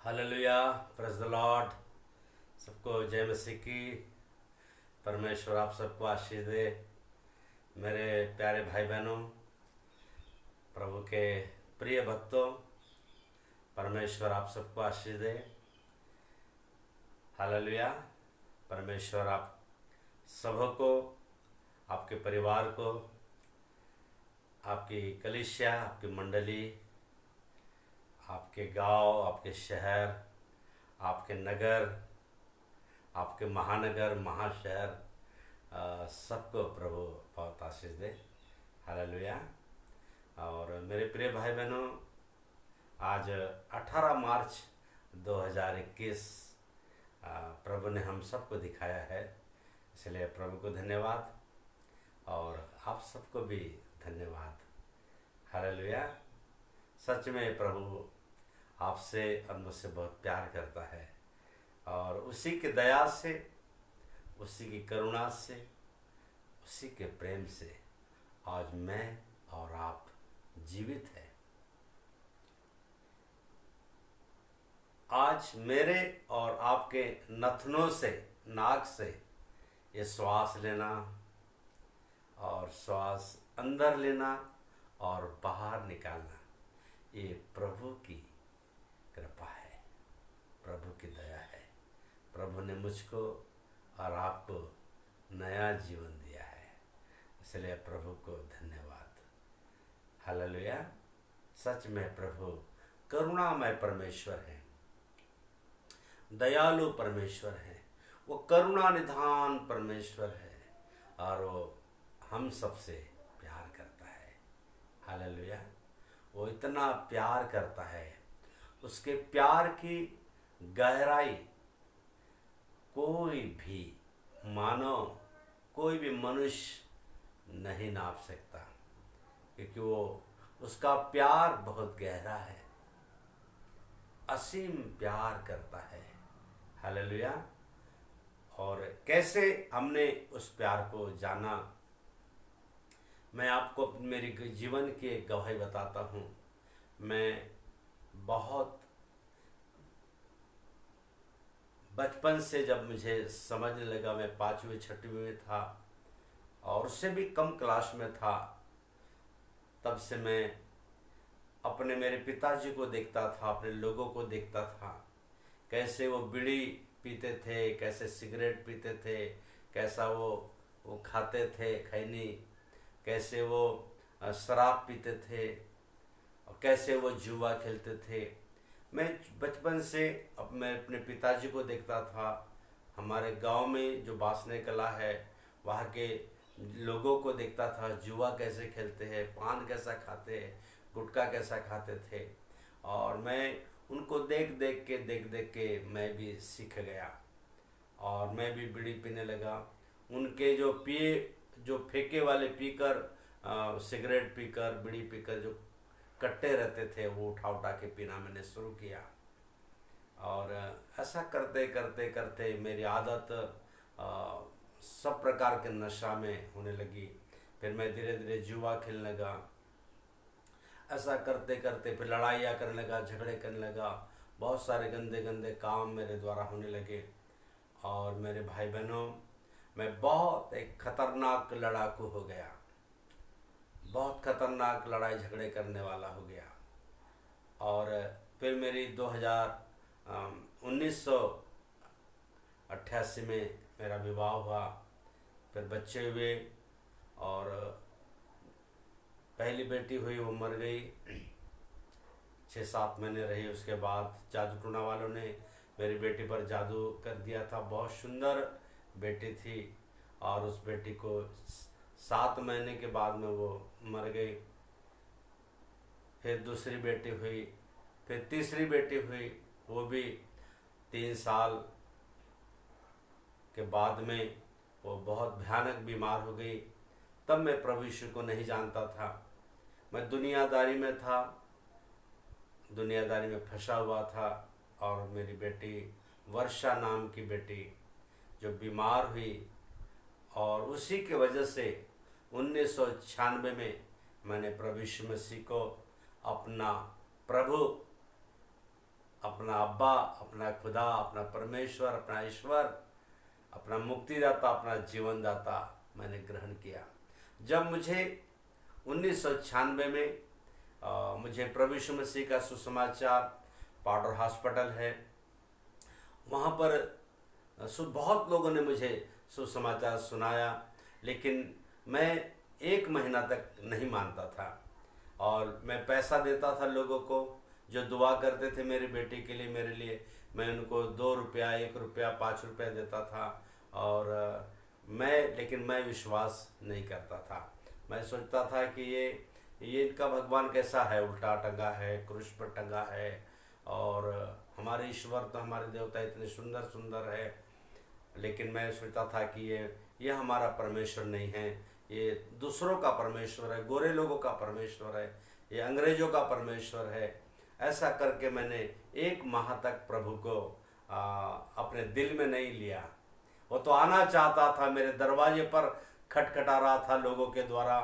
Hallelujah, praise the Lord. सबको जय मसीह की। परमेश्वर आप सबको आशीष दे। मेरे प्यारे भाई बहनों, प्रभु के प्रिय भक्तों, परमेश्वर आप सबको आशीष दे। हालेलुया। परमेश्वर आप सबको, आपके परिवार को, आपकी कलीसिया, आपकी मंडली, आपके गांव, आपके शहर, आपके नगर, आपके महानगर, महाशहर, सबको प्रभु बहुत आशीष दे। हालेलुया। और मेरे प्रिय भाई बहनों, आज 18 मार्च 2021 प्रभु ने हम सबको दिखाया है, इसलिए प्रभु को धन्यवाद और आप सबको भी धन्यवाद। हालेलुया। सच में प्रभु आपसे और मुझसे बहुत प्यार करता है और उसी की दया से, उसी की करुणा से, उसी के प्रेम से आज मैं और आप जीवित हैं। आज मेरे और आपके नथनों से, नाक से ये श्वास लेना और श्वास अंदर लेना और बाहर निकालना, ये प्रभु की कृपा है, प्रभु की दया है। प्रभु ने मुझको और आपको नया जीवन दिया है, इसलिए प्रभु को धन्यवाद। हालेलुया। सच में प्रभु करुणामय परमेश्वर है, दयालु परमेश्वर है, वो करुणा निधान परमेश्वर है और वो हम सबसे प्यार करता है। हालेलुया। वो इतना प्यार करता है, उसके प्यार की गहराई कोई भी मानव, कोई भी मनुष्य नहीं नाप सकता, क्योंकि वो उसका प्यार बहुत गहरा है, असीम प्यार करता है। हालेलुया। और कैसे हमने उस प्यार को जाना, मैं आपको मेरी जीवन की एक गवाही बताता हूँ। मैं बहुत बचपन से, जब मुझे समझने लगा, मैं 5वीं 6वीं में था और उससे भी कम क्लास में था, तब से मैं अपने मेरे पिताजी को देखता था, अपने लोगों को देखता था, कैसे वो बीड़ी पीते थे, कैसे सिगरेट पीते थे, कैसा वो खाते थे खैनी, कैसे वो शराब पीते थे और कैसे वो जुआ खेलते थे। मैं बचपन से मैं अपने पिताजी को देखता था। हमारे गांव में जो बासने कला है, वहाँ के लोगों को देखता था, जुआ कैसे खेलते हैं, पान कैसा खाते हैं, गुटखा कैसा खाते थे। और मैं उनको देख देख के मैं भी सीख गया और मैं भी बीड़ी पीने लगा। उनके जो फेंके वाले पीकर, सिगरेट पीकर, बीड़ी पीकर जो कट्टे रहते थे, वो उठा उठा के पीना मैंने शुरू किया। और ऐसा करते करते करते मेरी आदत सब प्रकार के नशा में होने लगी। फिर मैं धीरे धीरे जुआ खेलने लगा। ऐसा करते करते फिर लड़ाइयाँ करने लगा, झगड़े करने लगा, बहुत सारे गंदे गंदे काम मेरे द्वारा होने लगे। और मेरे भाई बहनों, मैं बहुत एक खतरनाक लड़ाकू हो गया, बहुत खतरनाक लड़ाई झगड़े करने वाला हो गया। और फिर मेरी 1988 में मेरा विवाह हुआ, फिर बच्चे हुए और पहली बेटी हुई, वो मर गई, 6-7 महीने रही। उसके बाद जादू टूना वालों ने मेरी बेटी पर जादू कर दिया था। बहुत सुंदर बेटी थी और उस बेटी को 7 महीने के बाद में वो मर गई। फिर दूसरी बेटी हुई, फिर तीसरी बेटी हुई, वो भी 3 साल के बाद में वो बहुत भयानक बीमार हो गई। तब मैं प्रभु यीशु को नहीं जानता था, मैं दुनियादारी में था, दुनियादारी में फंसा हुआ था। और मेरी बेटी वर्षा नाम की बेटी जो बीमार हुई, और उसी के वजह से 1996 में मैंने प्रभु यीशु मसीह को अपना प्रभु, अपना अब्बा, अपना खुदा, अपना परमेश्वर, अपना ईश्वर, अपना मुक्तिदाता, अपना जीवन दाता मैंने ग्रहण किया। जब मुझे 1996 में मुझे प्रभु यीशु मसीह का सुसमाचार, पाउडर हॉस्पिटल है वहाँ पर बहुत लोगों ने मुझे सुसमाचार सुनाया, लेकिन मैं 1 महीना तक नहीं मानता था। और मैं पैसा देता था लोगों को जो दुआ करते थे मेरी बेटी के लिए, मेरे लिए। मैं उनको 2 रुपया, 1 रुपया, 5 रुपया देता था। और लेकिन मैं विश्वास नहीं करता था। मैं सोचता था कि ये इनका भगवान कैसा है, उल्टा टंगा है, क्रूस पर टंगा है। और हमारे ईश्वर तो, हमारे देवता इतने सुंदर सुंदर है, लेकिन मैं सोचता था कि ये हमारा परमेश्वर नहीं है, ये दूसरों का परमेश्वर है, गोरे लोगों का परमेश्वर है, ये अंग्रेज़ों का परमेश्वर है। ऐसा करके मैंने 1 माह तक प्रभु को अपने दिल में नहीं लिया। वो तो आना चाहता था, मेरे दरवाजे पर खटखटा रहा था लोगों के द्वारा।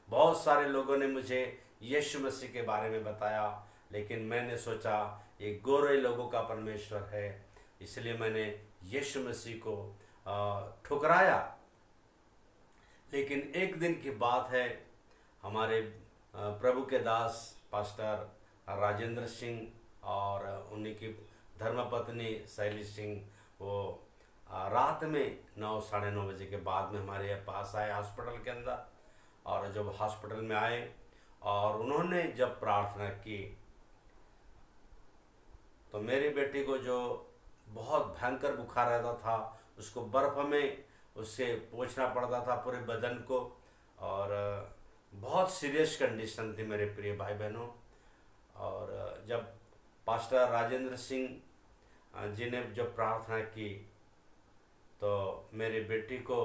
बहुत सारे लोगों ने मुझे यीशु मसीह के बारे में बताया, लेकिन मैंने सोचा ये गोरे लोगों का परमेश्वर है, इसलिए मैंने यीशु मसीह को ठुकराया। लेकिन एक दिन की बात है, हमारे प्रभु के दास पास्टर राजेंद्र सिंह और उन्हीं की धर्मपत्नी शैली सिंह, वो रात में 9, साढ़े 9 बजे के बाद में हमारे पास आए हॉस्पिटल के अंदर। और जब हॉस्पिटल में आए और उन्होंने जब प्रार्थना की, तो मेरी बेटी को जो बहुत भयंकर बुखार रहता था, उसको बर्फ़ में उससे पोंछना पड़ता था पूरे बदन को, और बहुत सीरियस कंडीशन थी मेरे प्रिय भाई बहनों। और जब पास्टर राजेंद्र सिंह जी ने जब प्रार्थना की, तो मेरी बेटी को,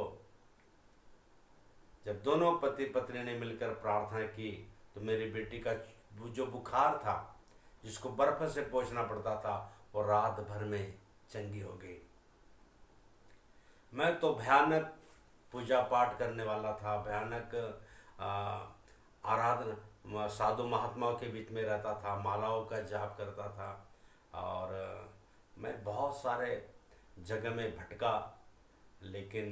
जब दोनों पति पत्नी ने मिलकर प्रार्थना की, तो मेरी बेटी का जो बुखार था, जिसको बर्फ़ से पोंछना पड़ता था, वो रात भर में चंगी हो गई। मैं तो भयानक पूजा पाठ करने वाला था, भयानक आराधना, साधु महात्माओं के बीच में रहता था, मालाओं का जाप करता था, और मैं बहुत सारे जगह में भटका। लेकिन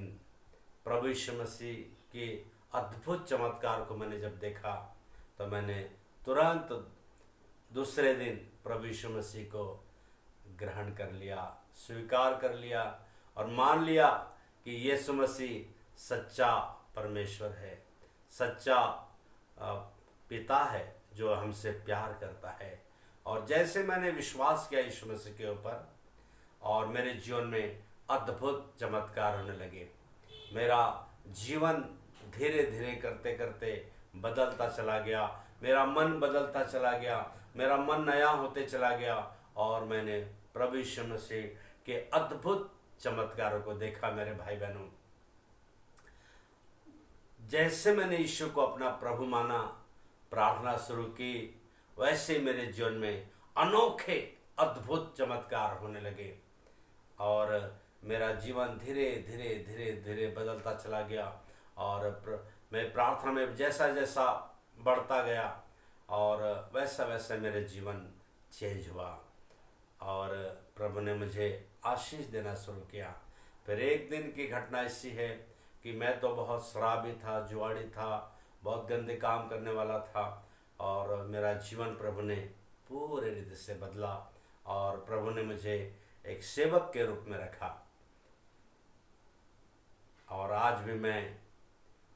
प्रभु यीशु मसीह के अद्भुत चमत्कार को मैंने जब देखा, तो मैंने तुरंत दूसरे दिन प्रभु यीशु मसीह को ग्रहण कर लिया, स्वीकार कर लिया, और मान लिया कि यीशु मसीह सच्चा परमेश्वर है, सच्चा पिता है जो हमसे प्यार करता है। और जैसे मैंने विश्वास किया यीशु मसीह के ऊपर, और मेरे जीवन में अद्भुत चमत्कार होने लगे। मेरा जीवन धीरे धीरे करते करते बदलता चला गया, मेरा मन बदलता चला गया, मेरा मन नया होते चला गया, और मैंने प्रभु यीशु मसीह के अद्भुत चमत्कारों को देखा। मेरे भाई बहनों, जैसे मैंने यीशु को अपना प्रभु माना, प्रार्थना शुरू की, वैसे मेरे जीवन में अनोखे अद्भुत चमत्कार होने लगे, और मेरा जीवन धीरे धीरे धीरे धीरे बदलता चला गया। और मैं प्रार्थना में जैसा जैसा बढ़ता गया, और वैसा वैसा मेरे जीवन चेंज हुआ, और प्रभु ने मुझे आशीष देना शुरू किया। फिर एक दिन की घटना ऐसी है कि मैं तो बहुत शराबी था, जुआड़ी था, बहुत गंदे काम करने वाला था, और मेरा जीवन प्रभु ने पूरे रीति से बदला, और प्रभु ने मुझे एक सेवक के रूप में रखा। और आज भी मैं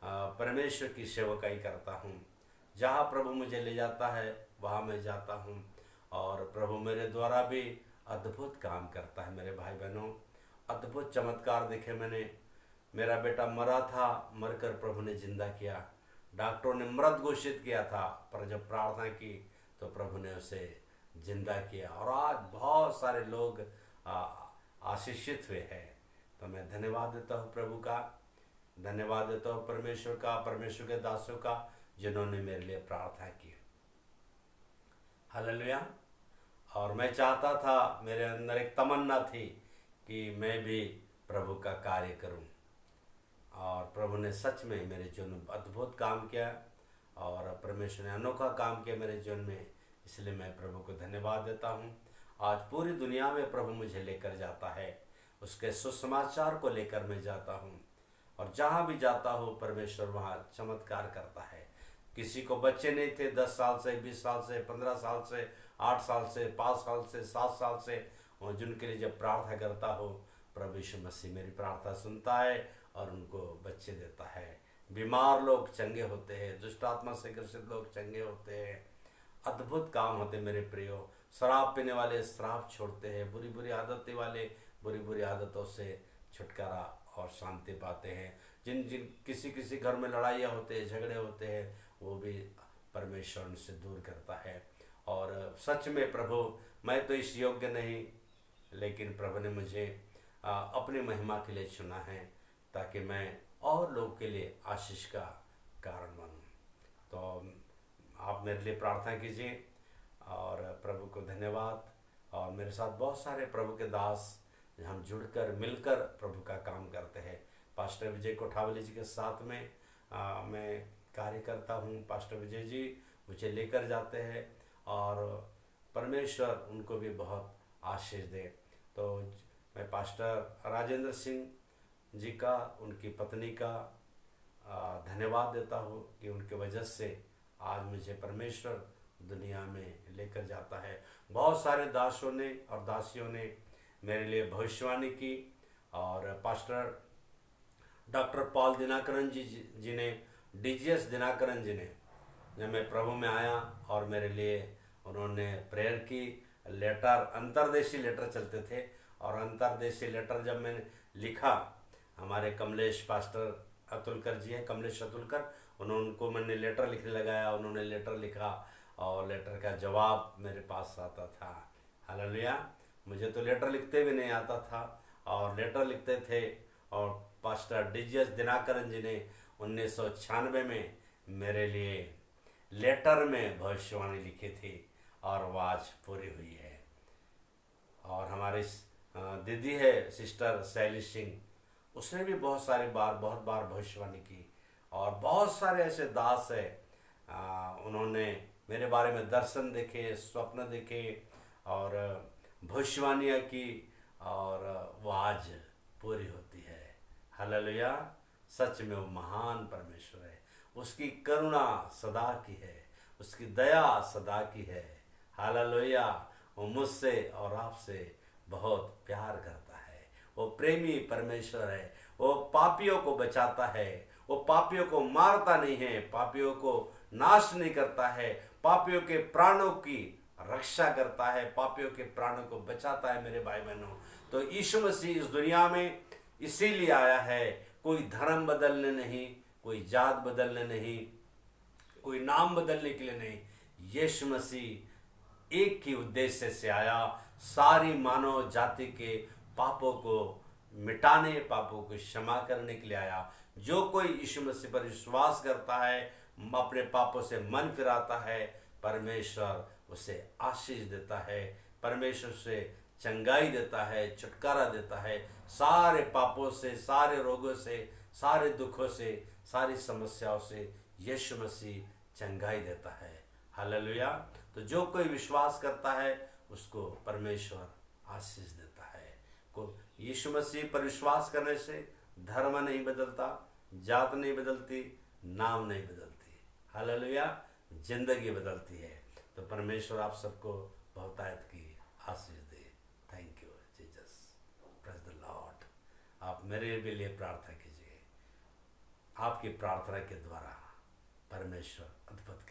परमेश्वर की सेवकाई करता हूँ। जहाँ प्रभु मुझे ले जाता है वहाँ मैं जाता हूँ, और प्रभु मेरे द्वारा भी अद्भुत काम करता है। मेरे भाई बहनों, अद्भुत चमत्कार देखे मैंने। मेरा बेटा मरा था, मरकर प्रभु ने जिंदा किया। डॉक्टरों ने मृत घोषित किया था, पर जब प्रार्थना की तो प्रभु ने उसे जिंदा किया, और आज बहुत सारे लोग आशीषित हुए हैं। तो मैं धन्यवाद देता हूँ प्रभु का, धन्यवाद देता हूँ परमेश्वर का, परमेश्वर के दासों का, जिन्होंने मेरे लिए प्रार्थना की। हालेलुया। और मैं चाहता था, मेरे अंदर एक तमन्ना थी कि मैं भी प्रभु का कार्य करूं, और प्रभु ने सच में मेरे जीवन में अद्भुत काम किया, और परमेश्वर ने अनोखा काम किया मेरे जीवन में। इसलिए मैं प्रभु को धन्यवाद देता हूं। आज पूरी दुनिया में प्रभु मुझे लेकर जाता है। उसके सुसमाचार को लेकर मैं जाता हूँ और जहाँ भी जाता हूँ परमेश्वर वहाँ चमत्कार करता है। किसी को बच्चे नहीं थे 10 साल से, 20 साल से, 15 साल से, 8 साल से, 5 साल से, 7 साल से, और जिनके लिए जब प्रार्थना करता हो प्रभु यीशु मसीह मेरी प्रार्थना सुनता है और उनको बच्चे देता है। बीमार लोग चंगे होते हैं, दुष्ट आत्मा से ग्रसित लोग चंगे होते हैं, अद्भुत काम होते मेरे प्रियो। शराब पीने वाले शराब छोड़ते हैं, बुरी बुरी आदतें वाले बुरी बुरी आदतों से छुटकारा और शांति पाते हैं। जिन जिन किसी किसी घर में लड़ाइयाँ होते हैं, झगड़े होते हैं, वो भी परमेश्वर उनसे दूर करता है। और सच में प्रभु मैं तो इस योग्य नहीं, लेकिन प्रभु ने मुझे अपनी महिमा के लिए चुना है ताकि मैं और लोगों के लिए आशीष का कारण बनूं। तो आप मेरे लिए प्रार्थना कीजिए और प्रभु को धन्यवाद। और मेरे साथ बहुत सारे प्रभु के दास हम जुड़कर मिलकर प्रभु का काम करते हैं। पास्टर विजय कोठावली जी के साथ में मैं कार्य करता हूँ। पास्टर विजय जी मुझे लेकर जाते हैं और परमेश्वर उनको भी बहुत आशीष दे। तो मैं पास्टर राजेंद्र सिंह जी का, उनकी पत्नी का धन्यवाद देता हूँ कि उनके वजह से आज मुझे परमेश्वर दुनिया में लेकर जाता है। बहुत सारे दासों ने और दासियों ने मेरे लिए भविष्यवाणी की और पास्टर डॉक्टर पॉल दिनाकरन जी ने, डीजीएस दिनाकरन जी ने, जब मैं प्रभु में आया और मेरे लिए उन्होंने प्रेयर की। लेटर, अंतर्देशीय लेटर चलते थे और अंतर्देशीय लेटर जब मैंने लिखा, हमारे कमलेश पास्टर अतुलकर जी हैं, कमलेश अतुलकर, उनको मैंने लेटर लिखने लगाया, उन्होंने लेटर लिखा और लेटर का जवाब मेरे पास आता था। हालेलुया। मुझे तो लेटर लिखते भी नहीं आता था और लेटर लिखते थे। और पास्टर डीजीएस दिनाकरन जी ने 1996 में मेरे लिए लेटर में भविष्यवाणी लिखी थी और वो आज पूरी हुई है। और हमारी दीदी है सिस्टर शैली सिंह, उसने भी बहुत बार भविष्यवाणी की। और बहुत सारे ऐसे दास है, उन्होंने मेरे बारे में दर्शन देखे, स्वप्न देखे और भविष्यवाणियाँ की और वो आज पूरी होती है। हालेलुया। सच में वो महान परमेश्वर है, उसकी करुणा सदा की है, उसकी दया सदा की है। हालेलुया। वो मुझसे और आपसे बहुत प्यार करता है। वो प्रेमी परमेश्वर है। वो पापियों को बचाता है, वो पापियों को मारता नहीं है, पापियों को नाश नहीं करता है, पापियों के प्राणों की रक्षा करता है, पापियों के प्राणों को बचाता है। मेरे भाई बहनों, तो यीशु मसीह इस दुनिया में इसीलिए आया है, कोई धर्म बदलने नहीं, कोई जात बदलने नहीं, कोई नाम बदलने के लिए नहीं। यीशु मसीह एक ही उद्देश्य से आया, सारी मानव जाति के पापों को मिटाने, पापों को क्षमा करने के लिए आया। जो कोई यीशु मसीह पर विश्वास करता है, अपने पापों से मन फिराता है, परमेश्वर उसे आशीष देता है, परमेश्वर से चंगाई देता है, छुटकारा देता है, सारे पापों से, सारे रोगों से, सारे दुखों से, सारी समस्याओं से यीशु मसीह चंगाई देता है। हालेलुया। तो जो कोई विश्वास करता है उसको परमेश्वर आशीष देता है। को यीशु मसीह पर विश्वास करने से धर्म नहीं बदलता, जात नहीं बदलती, नाम नहीं बदलती। हालेलुया। जिंदगी बदलती है। तो परमेश्वर आप सबको बहुतायत की आशीष दे। Thank you Jesus. Praise the Lord. आप मेरे भी लिए प्रार्थना कीजिए। आपकी प्रार्थना के द्वारा परमेश्वर अद्भुत